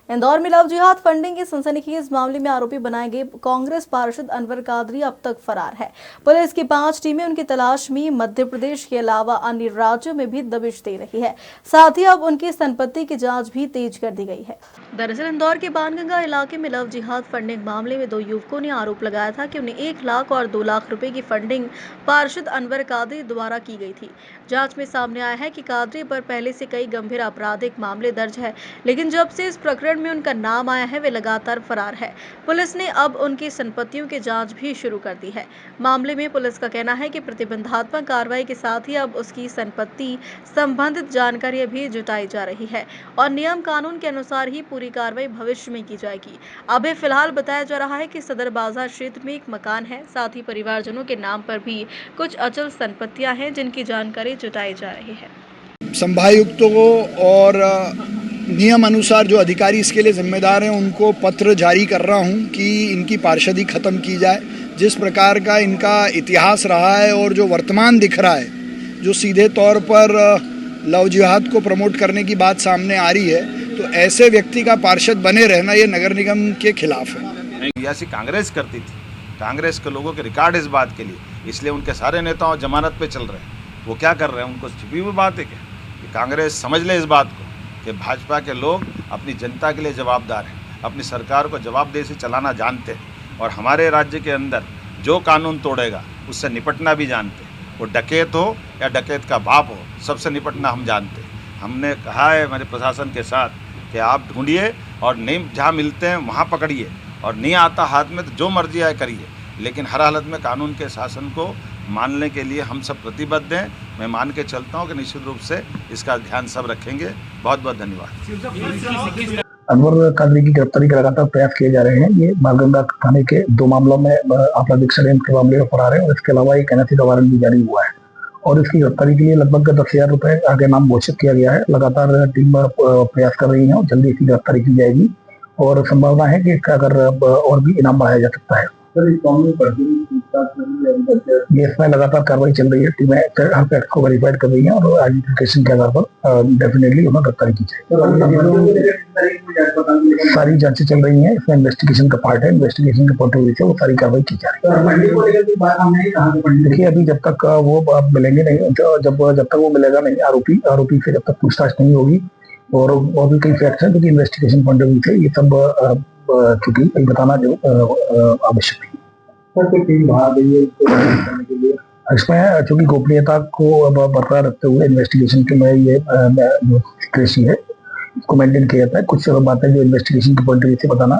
इंदौर में लव जिहाद फंडिंग के सनसनीखेज मामले में आरोपी बनाए गए कांग्रेस पार्षद अनवर कादरी अब तक फरार है। पुलिस की 5 टीमें उनकी तलाश में मध्य प्रदेश के अलावा अन्य राज्यों में भी दबिश दे रही है। साथ ही अब उनकी संपत्ति की जांच भी तेज कर दी गई है। दरअसल इंदौर के बाणगंगा इलाके में लव जिहाद फंडिंग मामले में 2 युवकों ने आरोप लगाया था कि उन्हें 1 लाख और 2 लाख रुपए की फंडिंग पार्षद अनवर कादरी द्वारा की गई थी। जांच में सामने आया है कि कादरी पर पहले से कई गंभीर आपराधिक मामले दर्ज है, लेकिन जब से इस प्रकरण में उनका नाम आया है वे लगातार फरार है। पुलिस ने अब उनकी संपत्तियों की जांच भी शुरू कर दी है। मामले में पुलिस का कहना है कि प्रतिबंधात्मक कार्रवाई के साथ ही अब उसकी संपत्ति संबंधित जानकारी भी जुटाई जा रही है और नियम कानून के अनुसार ही पूरी कार्रवाई भविष्य में की जाएगी। अभी फिलहाल बताया जा रहा है कि सदर बाजार क्षेत्र में एक मकान है, साथ ही परिवारजनों के नाम पर भी कुछ अचल संपत्तियां हैं जिनकी जानकारी जुटाई जा रही है। संभागायुक्तों को और नियम अनुसार जो अधिकारी इसके लिए जिम्मेदार हैं उनको पत्र जारी कर रहा हूं कि इनकी पार्षदी खत्म की जाए। जिस प्रकार का इनका इतिहास रहा है और जो वर्तमान दिख रहा है, जो सीधे तौर पर लव जिहाद को प्रमोट करने की बात सामने आ रही है, तो ऐसे व्यक्ति का पार्षद बने रहना ये नगर निगम के खिलाफ है। ऐसी कांग्रेस करती थी, कांग्रेस के लोगों के रिकॉर्ड इस बात के लिए, इसलिए उनके सारे नेताओं जमानत पे चल रहे हैं। वो क्या कर रहे हैं, उनको छिपी हुई बात है क्या? कि कांग्रेस समझ ले इस बात को कि भाजपा के लोग अपनी जनता के लिए जवाबदार हैं, अपनी सरकार को जवाबदेही से चलाना जानते हैं और हमारे राज्य के अंदर जो कानून तोड़ेगा उससे निपटना भी जानते हैं। वो डकैत हो या डकैत का बाप हो, सबसे निपटना हम जानते हैं। हमने कहा है हमारे प्रशासन के साथ कि आप ढूंढिए और नहीं जहाँ मिलते हैं वहाँ पकड़िए और नहीं आता हाथ में तो जो मर्जी आए करिए, लेकिन हर हालत में कानून के शासन को मानने के लिए हम सब प्रतिबद्ध हैं। मैं मान के चलता हूं कि निश्चित रूप से इसका ध्यान सब रखेंगे। बहुत बहुत धन्यवाद। अनवर कादरी की गिरफ्तारी के लगातार प्रयास किए जा रहे हैं। ये बाणगंगा थाने के 2 मामलों में आपराधिक षड्यंत्र के मामले में फरार है और इसके अलावा एक एनएसए का वारंट भी जारी हुआ है और इसकी गिरफ्तारी के लिए लगभग 10,000 रुपए आगे नाम घोषित किया गया है। लगातार टीम प्रयास कर रही है और जल्दी इसकी गिरफ्तारी की जाएगी और संभावना है कि अगर और भी इनाम बढ़ाया जा सकता है। ये इसमें लगातार कार्रवाई चल रही है। टीमें हर फैक्ट को वेरीफाइड कर रही है और आइडेंटिफिकेशन के आधार पर डेफिनेटली उन्हें गिरफ्तारी की जाएगी। सारी जांचें चल रही हैं, इसमें इन्वेस्टिगेशन का पार्ट है। इन्वेस्टिगेशन के पॉइंट ऑफ व्यू से वो सारी कार्रवाई की जा रही है। देखिए अभी जब तक वो मिलेंगे नहीं, जब तक वो मिलेगा नहीं आरोपी से जब तक पूछताछ नहीं होगी और भी कई फैक्ट्स हैं, क्योंकि इन्वेस्टिगेशन पॉइंट ऑफ व्यू से ये सब चूंकि बताना जो आवश्यक है। इसमें चूंकि गोपनीयता को बरकरार रखते हुए इन्वेस्टिगेशन के में ये सीक्रेसी है, इसको मेंटेन किया जाता है। कुछ बातें जो इन्वेस्टिगेशन के पॉइंट ऑफ व्यू से बताना